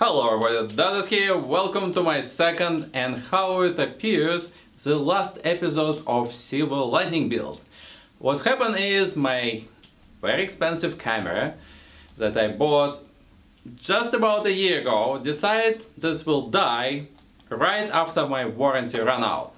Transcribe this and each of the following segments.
Hello everybody, Thsi here, welcome to my second and how it appears the last episode of Silver Lightning build. What happened is my very expensive camera that I bought just about a year ago decided that it will die right after my warranty ran out.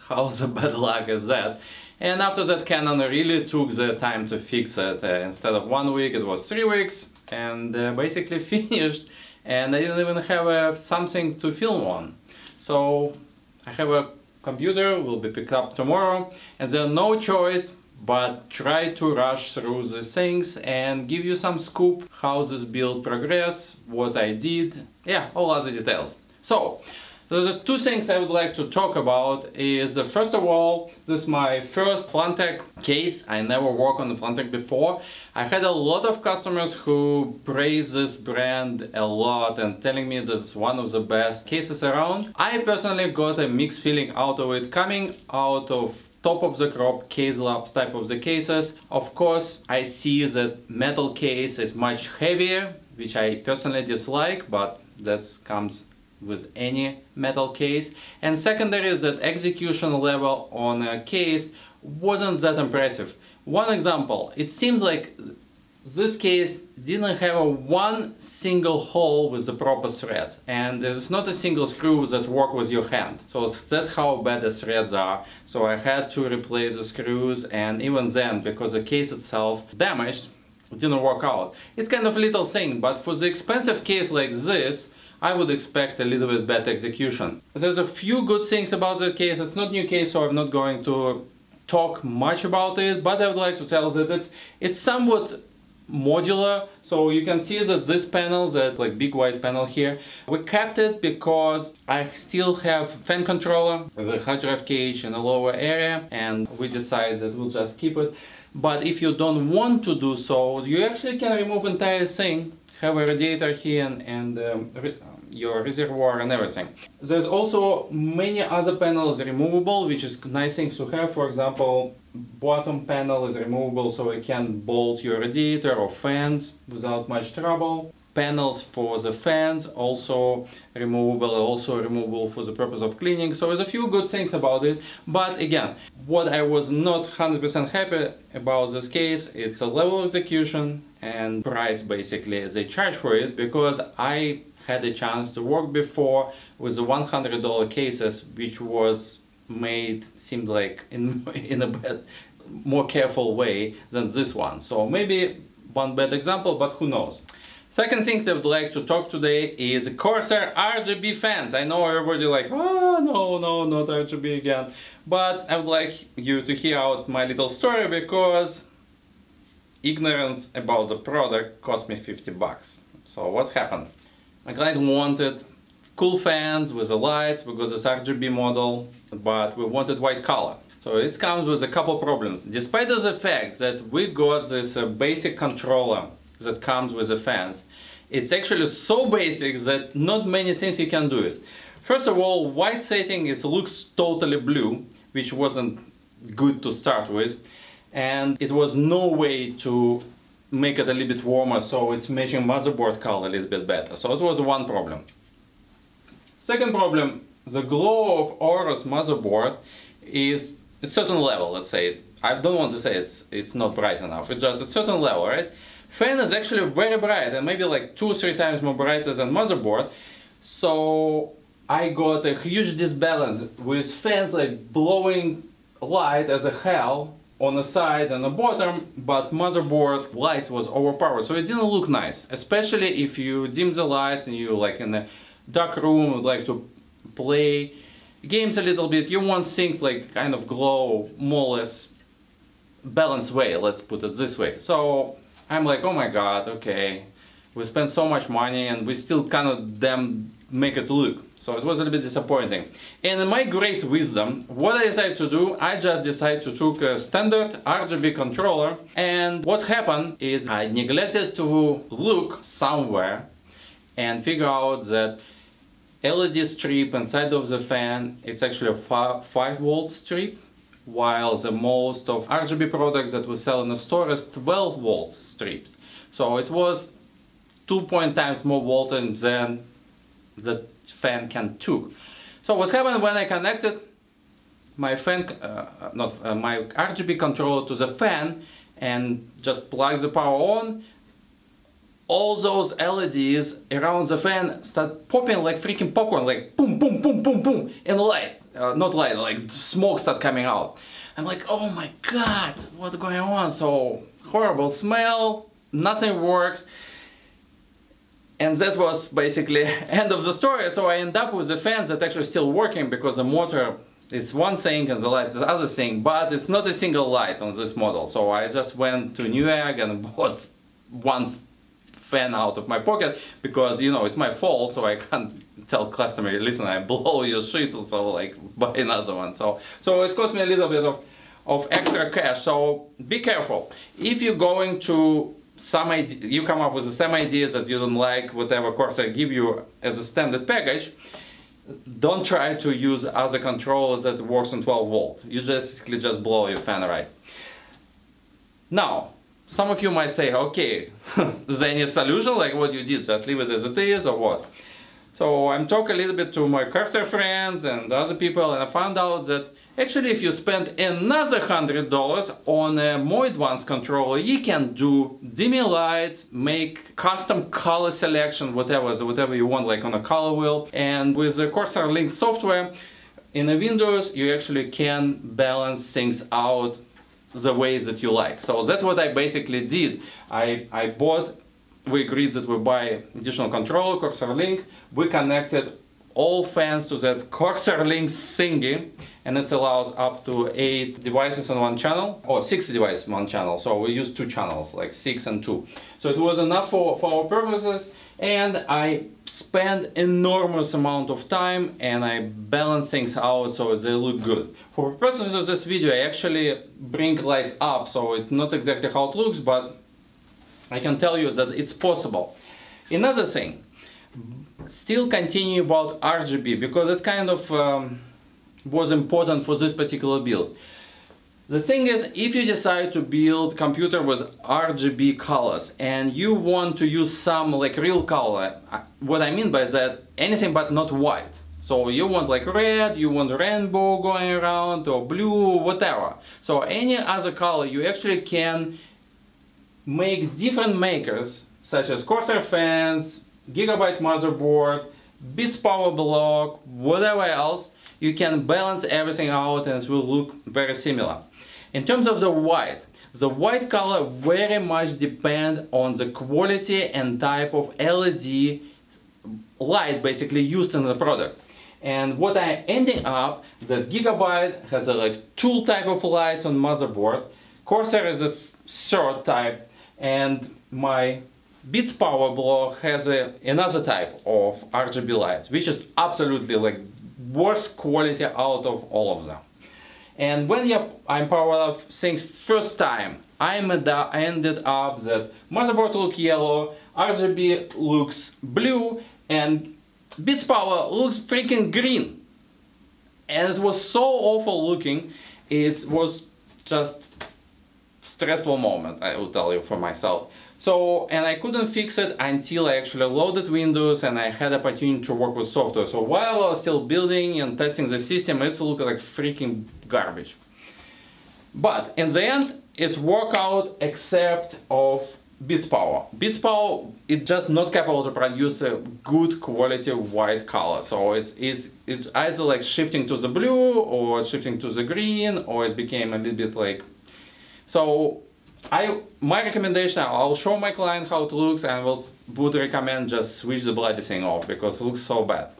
How the bad luck is that? And after that Canon really took the time to fix it. Instead of 1 week it was 3 weeks and basically finished. And I didn't even have something to film on. So I have a computer, will be picked up tomorrow, and there's no choice but try to rush through these things and give you some scoop how this build progressed, what I did, yeah, all other details. So the two things I would like to talk about is first of all, this is my first Phanteck case. I never worked on the Phanteck before. I had a lot of customers who praise this brand a lot and telling me that it's one of the best cases around. I personally got a mixed feeling out of it coming out of top of the crop case labs type of the cases. Of course, I see that metal case is much heavier, which I personally dislike, but that comes with any metal case. And secondary is that execution level on a case wasn't that impressive. One example, it seems like this case didn't have one single hole with the proper thread, and there's not a single screw that works with your hand. So that's how bad the threads are. So I had to replace the screws, and even then, because the case itself damaged, it didn't work out. It's kind of a little thing, but for the expensive case like this, I would expect a little bit better execution. There's a few good things about the case. It's not new case, so I'm not going to talk much about it, but I would like to tell that it's somewhat modular. So you can see that this panel, that like big white panel here, we kept it because I still have fan controller with a hard drive cage in the lower area, and we decided that we'll just keep it. But if you don't want to do so, you actually can remove entire thing, have a radiator here and your reservoir and everything. There's also many other panels removable, which is nice things to have. For example, bottom panel is removable, so you can bolt your radiator or fans without much trouble. Panels for the fans also removable for the purpose of cleaning. So there's a few good things about it. But again, what I was not 100% happy about this case, it's a level of execution and price basically they charge for it, because I had a chance to work before with the $100 cases, which was made, seemed like in a more careful way than this one. So maybe one bad example, but who knows. Second thing that I would like to talk today is Corsair RGB fans. I know everybody like, oh no, not RGB again. But I would like you to hear out my little story, because ignorance about the product cost me 50 bucks. So what happened? My client wanted cool fans with the lights. We got this RGB model, but we wanted white color. So it comes with a couple problems. Despite the fact that we got this basic controller that comes with the fans, it's actually so basic that not many things you can do it. First of all, white setting, it looks totally blue, which wasn't good to start with, and it was no way to make it a little bit warmer, so it's matching motherboard color a little bit better. So it was one problem. Second problem, the glow of Aorus motherboard is at a certain level, let's say. I don't want to say it's not bright enough, it's just at a certain level, right? Fan is actually very bright, and maybe like 2 or 3 times more brighter than motherboard. So I got a huge disbalance with fans like blowing light as a hell on the side and the bottom, but motherboard lights was overpowered, so it didn't look nice. Especially if you dim the lights and you like in a dark room would like to play games a little bit, you want things like kind of glow more or less balanced way, let's put it this way. So I'm like, oh my god, okay, we spent so much money and we still cannot damn make it look. So it was a little bit disappointing. And in my great wisdom, what I decided to do, I just decided to take a standard RGB controller, and what happened is I neglected to look somewhere and figure out that LED strip inside of the fan, it's actually a 5 volt strip, while the most of RGB products that we sell in the store is 12 volt strips. So it was 2 times more voltage than the fan can took. So what happened when I connected my fan, my RGB controller to the fan and just plug the power on, all those LEDs around the fan start popping like freaking popcorn, like boom, boom, boom, boom, boom, and light, not light, like smoke start coming out. I'm like, oh my god, what's going on? So horrible smell, nothing works. And that was basically end of the story. So I end up with the fans that actually still working, because the motor is one thing and the light is the other thing, but it's not a single light on this model. So I just went to Newegg and bought one fan out of my pocket, because you know it's my fault, so I can't tell customer, listen, I blow your shit, so like buy another one. So it cost me a little bit of extra cash. So be careful if you're going to some idea, you come up with the same ideas that you don't like, whatever Corsair give you as a standard package. Don't try to use other controllers that works on 12 volt. You just blow your fan right. Now, some of you might say, okay, is there any solution like what you did? Just leave it as it is or what? So I'm talking a little bit to my Corsair friends and other people, and I found out that actually if you spend another $100 on a more advanced controller, you can do dimming lights, make custom color selection, whatever you want, like on a color wheel. And with the Corsair Link software in the Windows, you actually can balance things out the ways that you like. So that's what I basically did. We agreed that we buy additional controller, Corsair Link. We connected all fans to that Corsair Link thingy, and it allows up to 8 devices on one channel, or 6 devices on one channel. So we use 2 channels, like 6 and 2. So it was enough for our purposes, and I spent enormous amount of time and I balance things out so they look good. For purposes of this video, I actually bring lights up, so it's not exactly how it looks, but I can tell you that it's possible. Another thing, still continue about RGB, because it's kind of was important for this particular build. The thing is, if you decide to build computer with RGB colors and you want to use some like real color, what I mean by that, anything but not white. So you want like red, you want rainbow going around, or blue, whatever. So any other color, you actually can make different makers, such as Corsair fans, Gigabyte motherboard, bitspower block, whatever else. You can balance everything out and it will look very similar. In terms of the white color very much depends on the quality and type of LED light basically used in the product. And what I ending up, that Gigabyte has a like 2 type of lights on motherboard, Corsair is a 3rd type, and my bitspower block has another type of RGB lights, which is absolutely like worst quality out of all of them. And when I'm powered up things first time, I ended up that motherboard look yellow, RGB looks blue, and bitspower looks freaking green. And it was so awful looking, it was just stressful moment, I will tell you for myself. So, and I couldn't fix it until I actually loaded Windows and I had opportunity to work with software. So while I was still building and testing the system, it looked like freaking garbage. But in the end, it worked out except of bitspower. Bitspower, it's just not capable to produce a good quality white color. So it's either like shifting to the blue or shifting to the green, or it became a little bit like... So my recommendation, I'll show my client how it looks, and would recommend just switch the bloody thing off because it looks so bad.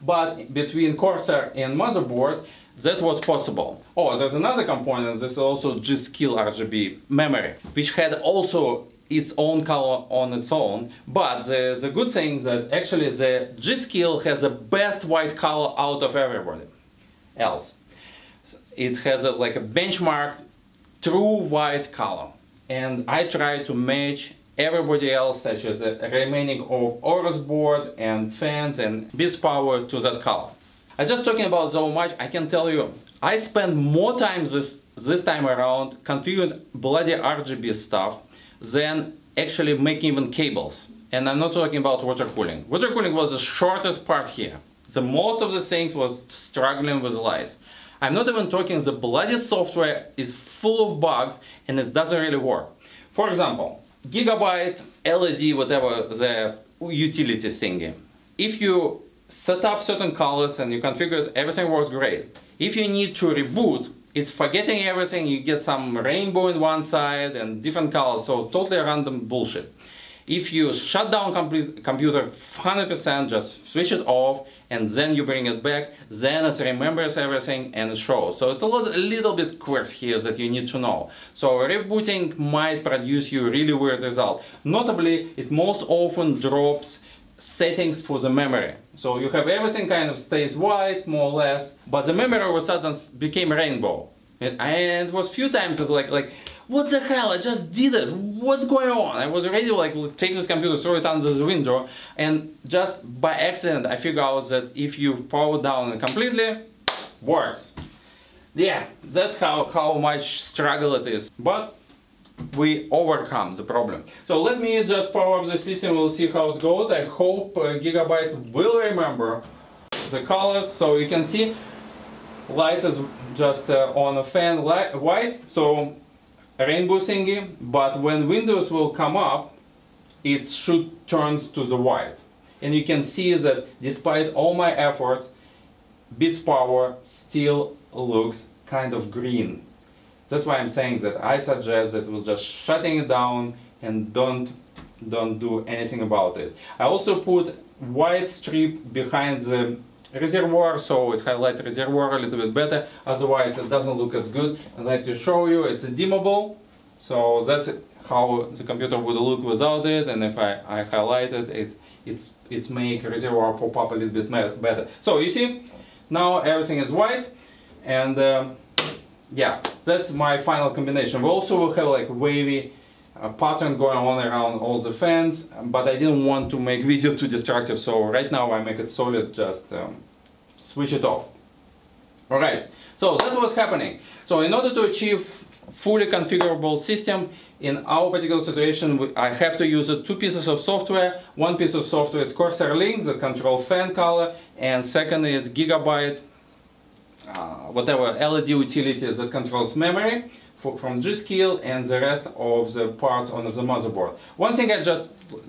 But between Corsair and motherboard, that was possible. Oh, there's another component, there's also G.Skill RGB memory, which had also its own color on its own. But the good thing is that actually the G.Skill has the best white color out of everybody else. It has like a benchmark true white color, and I try to match everybody else, such as the remaining of Aorus board and fans and bitspower, to that color. I just talking about so much, I can tell you, I spent more time this time around configuring bloody RGB stuff than actually making even cables. And I'm not talking about water cooling. Water cooling was the shortest part here. The most of the things was struggling with lights. I'm not even talking the bloody software is full of bugs and it doesn't really work. For example, Gigabyte, LED, whatever the utility thingy. If you set up certain colors and you configure it, everything works great. If you need to reboot, it's forgetting everything, you get some rainbow in one side and different colors, so totally random bullshit. If you shut down computer 100%, just switch it off and then you bring it back, then it remembers everything and it shows. So it's a little bit quirks here that you need to know. So rebooting might produce you a really weird result. Notably, it most often drops settings for the memory. So you have everything kind of stays white, more or less, but the memory all of a sudden became rainbow. And it was few times like, what the hell, I just did it, what's going on? I was ready to like take this computer, throw it under the window, and just by accident I figured out that if you power it down completely, works. Yeah, that's how much struggle it is, but we overcome the problem. So let me just power up the system, we'll see how it goes. I hope Gigabyte will remember the colors, so you can see lights is just on a fan white, so rainbow thingy, but when Windows will come up, it should turn to the white. And you can see that despite all my efforts, bitspower still looks kind of green. That's why I'm saying that I suggest that we'll just shutting it down and don't do anything about it. I also put white strip behind the reservoir, so it highlights reservoir a little bit better, otherwise it doesn't look as good. I'd like to show you it's dimmable, so that's how the computer would look without it, and if I highlight it, it's make reservoir pop up a little bit better. So you see, now everything is white, and yeah, that's my final combination. We also will have like wavy pattern going on around all the fans, but I didn't want to make video too destructive, so right now I make it solid, just switch it off. Alright, so that's what's happening. So in order to achieve fully configurable system, in our particular situation I have to use two pieces of software. One piece of software is Corsair Link that control fan color, and second is Gigabyte whatever LED utilities that controls memory from G.Skill and the rest of the parts on the motherboard. One thing I just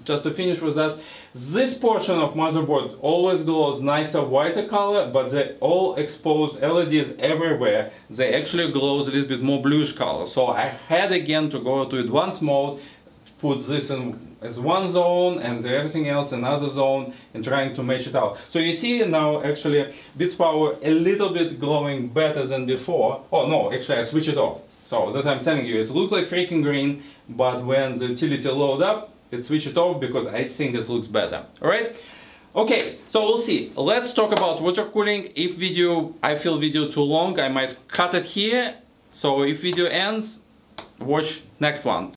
to finish with that, this portion of motherboard always glows nicer whiter color, but the all exposed LEDs everywhere, they actually glows a little bit more bluish color. So I had again to go to advanced mode, put this in as one zone and everything else another zone, and trying to mesh it out. So you see now actually bitspower a little bit glowing better than before. Oh no, actually I switch it off. So that I'm telling you, it looks like freaking green, but when the utility load up, it switch it off because I think it looks better. Alright? Okay, so we'll see. Let's talk about water cooling. If I feel video too long, I might cut it here. So if video ends, watch next one.